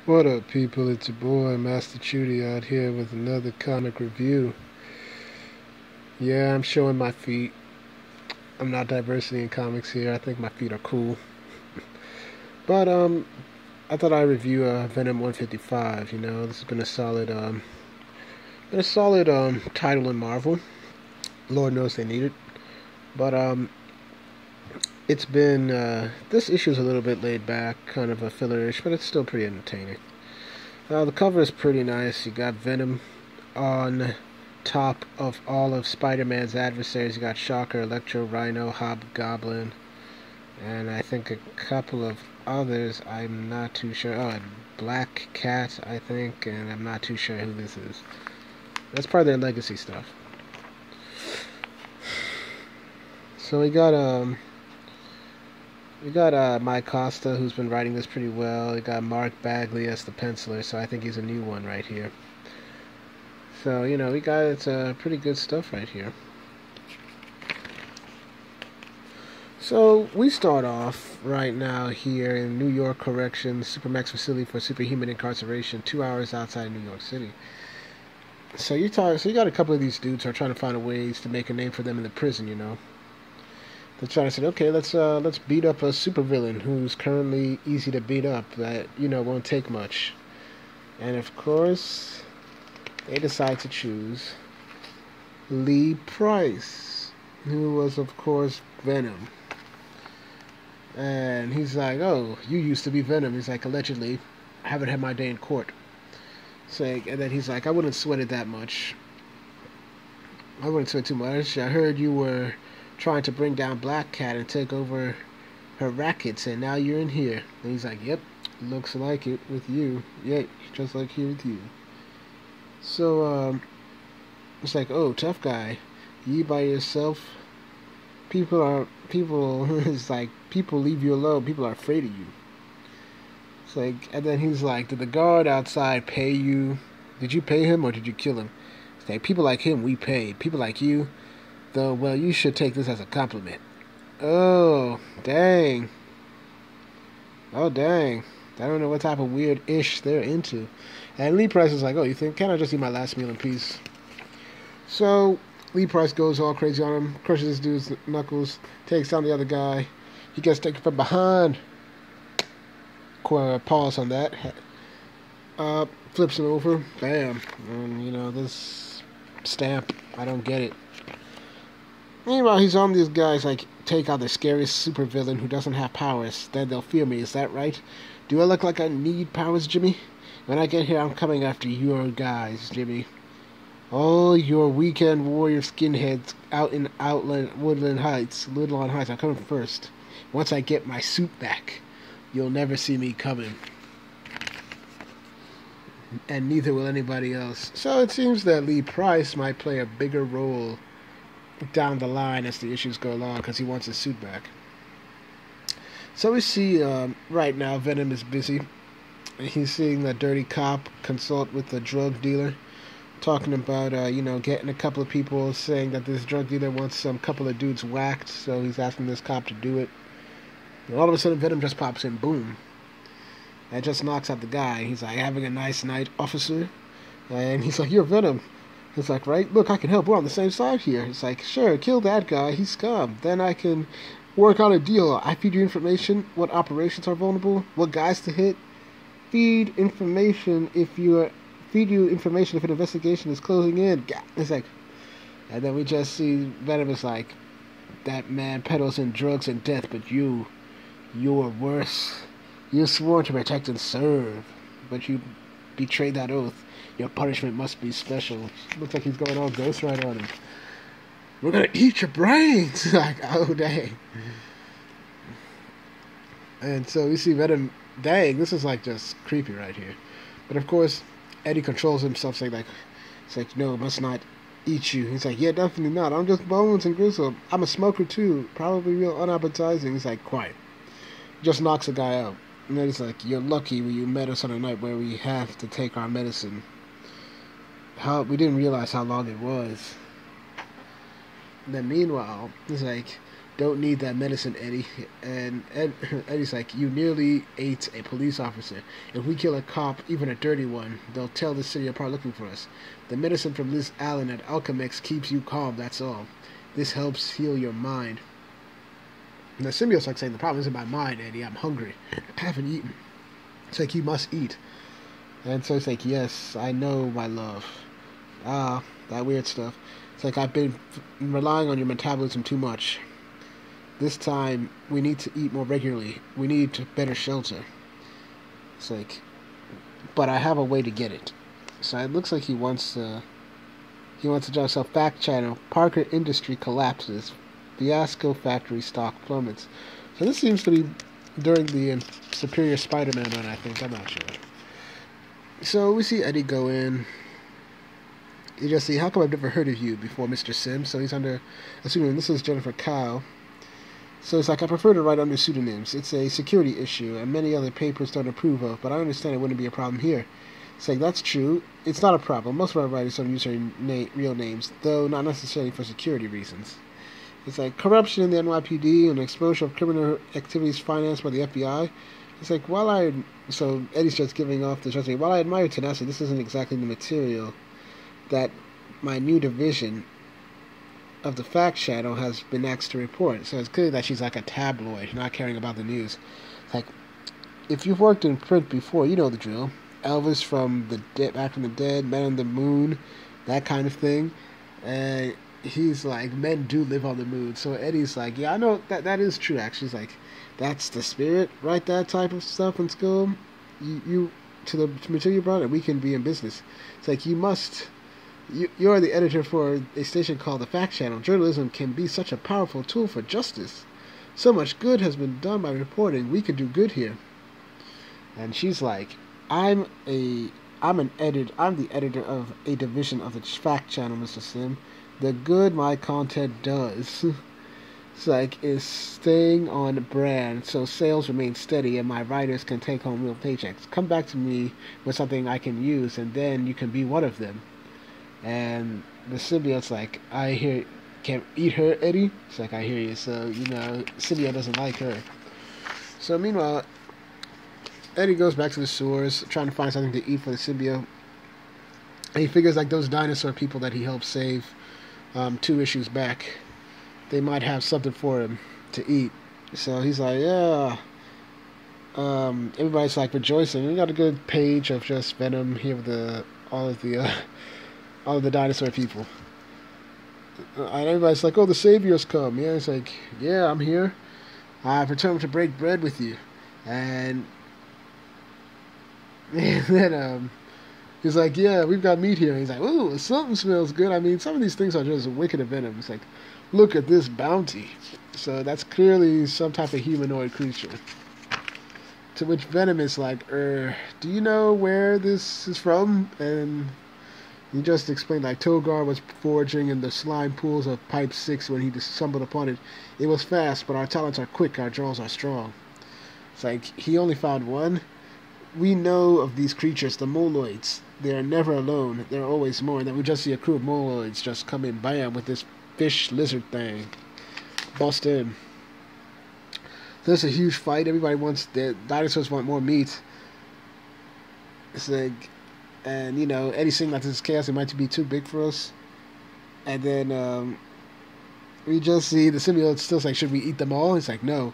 What up, people? It's your boy, Master Chudy, out here with another comic review. Yeah, I'm showing my feet. I'm not diversity in comics here. I think my feet are cool. But, I thought I'd review Venom 155. This has been a solid, title in Marvel. Lord knows they need it. But, it's been, this issue's a little bit laid back, kind of a filler-ish, but it's still pretty entertaining. The cover is pretty nice. You got Venom on top of all of Spider-Man's adversaries. You got Shocker, Electro, Rhino, Hobgoblin, and I think a couple of others. I'm not too sure. Oh, and Black Cat, I think, and I'm not too sure who this is. That's part of their legacy stuff. So we got Mike Costa, who's been writing this pretty well. We got Mark Bagley as the penciler, so I think he's a new one right here. So, we got pretty good stuff right here. So, we start off right now here in New York Corrections, Supermax Facility for Superhuman Incarceration, 2 hours outside New York City. So you got a couple of these dudes who are trying to find ways to make a name for them in the prison, They're trying to say, okay, let's beat up a supervillain who's currently easy to beat up that, won't take much. And of course, they decide to choose Lee Price, who was, of course, Venom. And he's like, oh, you used to be Venom. He's like, allegedly, I haven't had my day in court. And then he's like, I wouldn't sweat it that much. I wouldn't sweat too much. I heard you were trying to bring down Black Cat and take over her rackets, and now you're in here. And he's like, yep, looks like it with you. Yeah, just like here with you. So, it's like, oh, tough guy, you by yourself? It's like, people leave you alone, people are afraid of you. It's like, and then he's like, did the guard outside pay you? Did you pay him or did you kill him? It's like, people like him we paid. People like you, though, well, you should take this as a compliment. Oh, dang. Oh, dang. I don't know what type of weird ish they're into. And Lee Price is like, oh, you think, can I just eat my last meal in peace? So, Lee Price goes all crazy on him, crushes this dude's knuckles, takes down the other guy. He gets taken from behind. Pause on that. Flips him over. Bam. And, this stamp, I don't get it. Meanwhile, he's on these guys like, take out the scariest supervillain who doesn't have powers. Then they'll fear me, is that right? Do I look like I need powers, Jimmy? When I get here, I'm coming after your guys, Jimmy. All your weekend warrior skinheads out in Woodland Heights, are coming first. Once I get my suit back, you'll never see me coming. And neither will anybody else. So it seems that Lee Price might play a bigger role down the line as the issues go along because he wants his suit back. So we see right now Venom is busy. He's seeing the dirty cop consult with the drug dealer, talking about getting a couple of people, saying that this drug dealer wants some couple of dudes whacked, so he's asking this cop to do it. And all of a sudden Venom just pops in, boom. That just knocks out the guy. He's like, having a nice night, officer? And he's like, you're Venom. It's like, right? Look, I can help. We're on the same side here. It's like, sure, kill that guy. He's scum. Then I can work out a deal. I feed you information, what operations are vulnerable, what guys to hit. Feed you information if an investigation is closing in. It's like, and then we just see Venom is like, that man peddles in drugs and death, but you're worse. You swore to protect and serve, but you betrayed that oath. Your punishment must be special. Looks like he's going all Ghost Rider on him. We're gonna eat your brains! Like, oh dang. And so we see Venom, dang, this is like just creepy right here. But of course, Eddie controls himself, saying like, it's like, no, must not eat you. He's like, yeah, definitely not. I'm just bones and gristle. I'm a smoker too. Probably real unappetizing. He's like, quiet. Just knocks the guy out. And then he's like, you're lucky when you met us on a night where we have to take our medicine. We didn't realize how long it was. And then meanwhile, he's like, Don't need that medicine, Eddie. And Eddie's like, you nearly ate a police officer. If we kill a cop, even a dirty one, they'll tell the city apart looking for us. The medicine from Liz Allen at Alchemex keeps you calm, that's all. This helps heal your mind. And the symbiote's like saying, the problem isn't my mind, Eddie. I'm hungry. I haven't eaten. It's like, you must eat. And so it's like, yes, I know, my love. That weird stuff. It's like, I've been relying on your metabolism too much. This time, we need to eat more regularly. We need better shelter. It's like, but I have a way to get it. So it looks like he wants to join himself. Fact channel. Parker Industry collapses. Fiasco factory stock plummets. So this seems to be during the Superior Spider-Man run, I think. I'm not sure. So we see Eddie go in. You just see, how come I've never heard of you before, Mr. Sims? So he's under, assuming this is Jennifer Kyle. So it's like, I prefer to write under pseudonyms. It's a security issue, and many other papers don't approve of, but I understand it wouldn't be a problem here. It's like, that's true. It's not a problem. Most of our writers don't use their real names, though not necessarily for security reasons. It's like, corruption in the NYPD and exposure of criminal activities financed by the FBI. It's like, so Eddie's just giving off this resume. While I admire tenacity, this isn't exactly the material that my new division of the fact channel has been asked to report. So it's clear that she's like a tabloid, not caring about the news. It's like, if you've worked in print before, you know the drill. Elvis from Back from the Dead, Men on the Moon, that kind of thing. And he's like, men do live on the moon. So Eddie's like, yeah, I know that is true. Actually, he's like, that's the spirit. Write that type of stuff in school. You to the material you brought, and we can be in business. It's like, you're the editor for a station called the Fact Channel. Journalism can be such a powerful tool for justice. So much good has been done by reporting. We could do good here. And she's like, I'm the editor of a division of the Fact Channel, Mr. Sim. The good my content does, it's like, is staying on brand, so sales remain steady and my writers can take home real paychecks. Come back to me with something I can use, and then you can be one of them. And the symbiote's like, I hear, can't eat her, Eddie? It's like, I hear you. So, symbiote doesn't like her. So meanwhile, Eddie goes back to the sewers, trying to find something to eat for the symbiote. And he figures like those dinosaur people that he helped save 2 issues back, they might have something for him to eat. So he's like, yeah. Everybody's like rejoicing. We got a good page of just Venom here with all of the dinosaur people. And everybody's like, oh, the Savior's come. Yeah, it's like, yeah, I'm here. I've returned to break bread with you. And then he's like, yeah, we've got meat here. And he's like, ooh, something smells good. I mean, some of these things are just wicked and Venom. It's like, look at this bounty. So that's clearly some type of humanoid creature. To which Venom is like, do you know where this is from? And he just explained, like, Togar was foraging in the slime pools of Pipe 6 when he stumbled upon it. It was fast, but our talents are quick, our draws are strong. It's like, he only found one. We know of these creatures, the moloids. They are never alone. There are always more. And then we just see a crew of moloids just come in, bam, with this fish lizard thing. Bust in. So there's a huge fight. Everybody wants, the dinosaurs want more meat. It's like, and, Eddie's saying that this is chaos. It might be too big for us. And then we just see the symbiote still like, should we eat them all? He's like, no.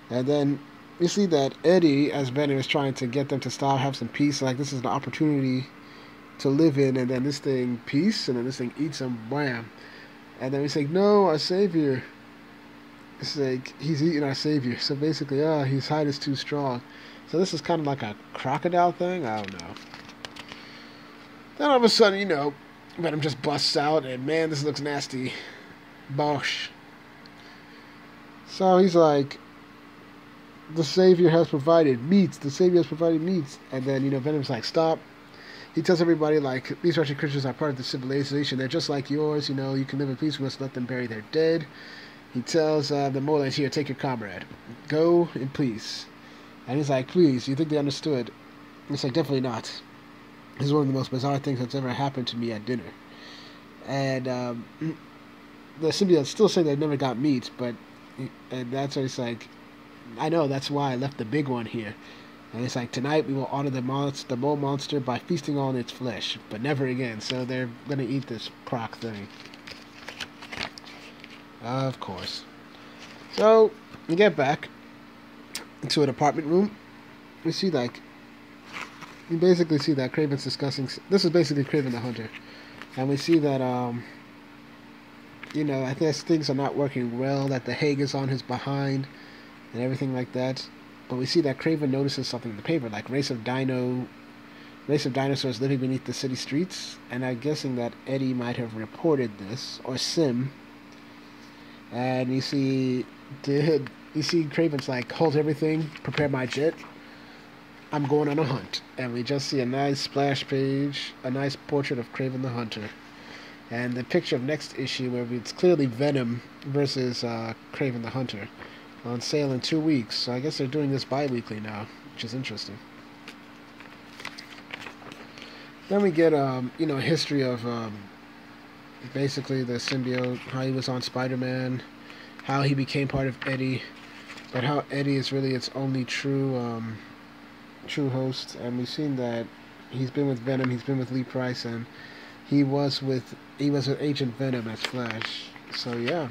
And then we see that Eddie, as Venom, is trying to get them to stop, have some peace. Like, this is an opportunity to live in. And then this thing, peace. And then this thing eats them, wham. And then we say, no, our savior. It's like, he's eating our savior. So basically, his hide is too strong. So this is kind of like a crocodile thing? I don't know. Then all of a sudden, Venom just busts out, and man, this looks nasty. Bosh. So he's like, the Savior has provided meats. The Savior has provided meats. And then, Venom's like, stop. He tells everybody, like, these wretched creatures are part of the civilization. They're just like yours. You can live in peace. We must let them bury their dead. He tells the Molans here, take your comrade. Go in peace. And he's like, please, you think they understood? It's like, definitely not. This is one of the most bizarre things that's ever happened to me at dinner. And the symbiotes still say they never got meat, but And that's why it's like, I know that's why I left the big one here. And it's like, tonight we will honor the mole monster by feasting on its flesh, but never again. So they're gonna eat this croc thing. Of course. So we get back into an apartment room. We see like, you basically see that Kraven's discussing. This is basically Kraven the Hunter, and we see that I guess things are not working well. That the Hague is on his behind, and everything like that. But we see that Kraven notices something in the paper, like race of dinosaurs living beneath the city streets, and I'm guessing that Eddie might have reported this, or Sim. And you see Kraven's like, hold everything, prepare my jet. I'm going on a hunt. And we just see a nice splash page, a nice portrait of Kraven the Hunter. And the picture of next issue where it's clearly Venom versus Kraven the Hunter. On sale in 2 weeks. So I guess they're doing this bi-weekly now, which is interesting. Then we get a history of basically the symbiote, how he was on Spider-Man, how he became part of Eddie, but how Eddie is really its only true host. And we've seen that he's been with Venom, he's been with Lee Price, and he was with Agent Venom as Flash. So yeah.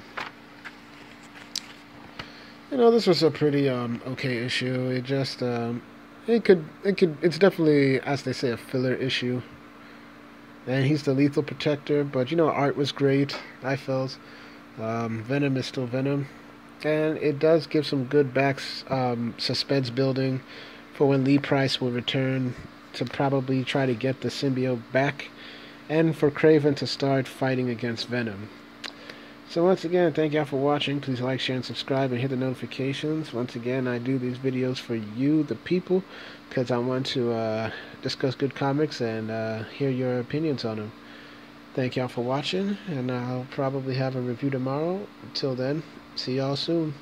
This was a pretty okay issue. It just it's definitely, as they say, a filler issue. And he's the lethal protector, but art was great, I felt. Venom is still Venom. And it does give some good suspense building for when Lee Price will return to probably try to get the symbiote back, and for Kraven to start fighting against Venom. So once again, thank y'all for watching. Please like, share, and subscribe, and hit the notifications. Once again, I do these videos for you, the people, because I want to discuss good comics and hear your opinions on them. Thank y'all for watching, and I'll probably have a review tomorrow. Until then, see y'all soon.